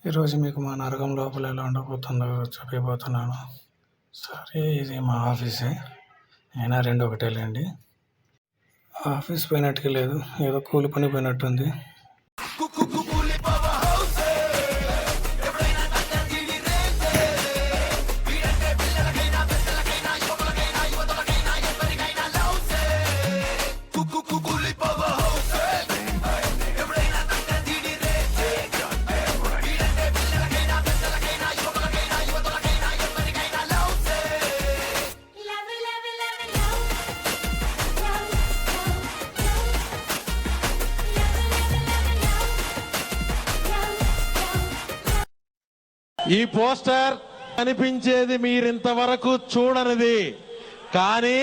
ఈరోజు మీకు మా నరకం లోపల ఎలా ఉండబోతుందో చెప్పబోతున్నాను. సరే, ఇది మా ఆఫీసే, అయినా రెండు ఒకటేలేండి. ఆఫీస్ పోయినట్టుగా లేదు, ఏదో కూలి పని పోయినట్టుంది. ఈ పోస్టర్ కనిపించేది మీరింతవరకు చూడనిది, కానీ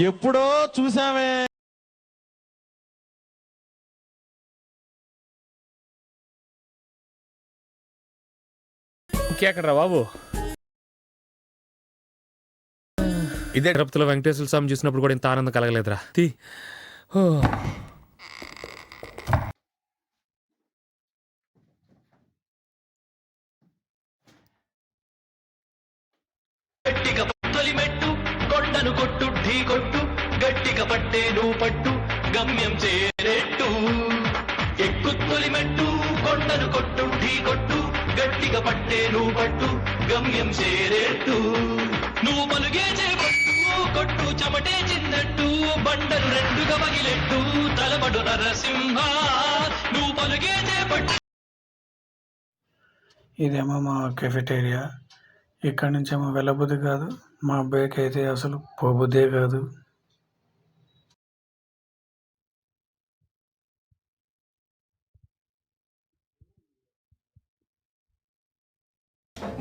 ఎప్పుడో చూసామే. ఇంకెక్కడరా బాబు? ఇదే తిరుపతిలో వెంకటేశ్వర స్వామి చూసినప్పుడు కూడా ఇంత ఆనందం కలగలేదురా. గట్టిగా తొలిమెట్టు కొండను కొట్టు ఢీ కొట్టు, గట్టిగా పట్టే నువ్వు పట్టు గమ్యం చేరేట్టు. ఎక్కు తొలిమెట్టు కొండను కొట్టు ఢీ కొట్టు, గట్టిగా పట్టే నువ్వు పట్టు గమ్యం చేరేట్టు. నువ్వు పలుగే చేపట్టు కొట్టు చెమటే చిందట్టు, బండలు రెండుగా పగిలెట్టు తలబడు నరసింహ. నువ్వు పలుగే చేపట్టు. ఇదేమో మా కెఫెటేరియా. ఇక్కడి నుంచేమో వెళ్ళబుద్ధి కాదు, మా అబ్బాయికి అయితే అసలు పోబుద్దే కాదు.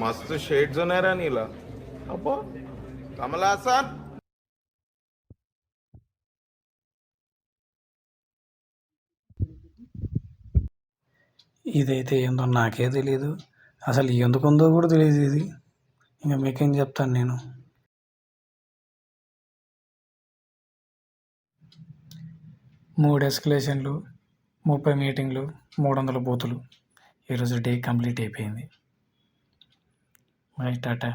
मस्त शेड्स ఉన్నాయి రా నీలా. అబ్బో కమల్ హాసన్. ఇదైతే ఏందో నాకే తెలియదు, అసలు ఎందుకుందో కూడా తెలియదు ఇది. ఇంకా మీకేం చెప్తాను నేను. 3 ఎస్కలేషన్లు, 30 మీటింగ్లు, 300 బూతులు. ఈరోజు డే కంప్లీట్ అయిపోయింది. బాయ్, టాటా.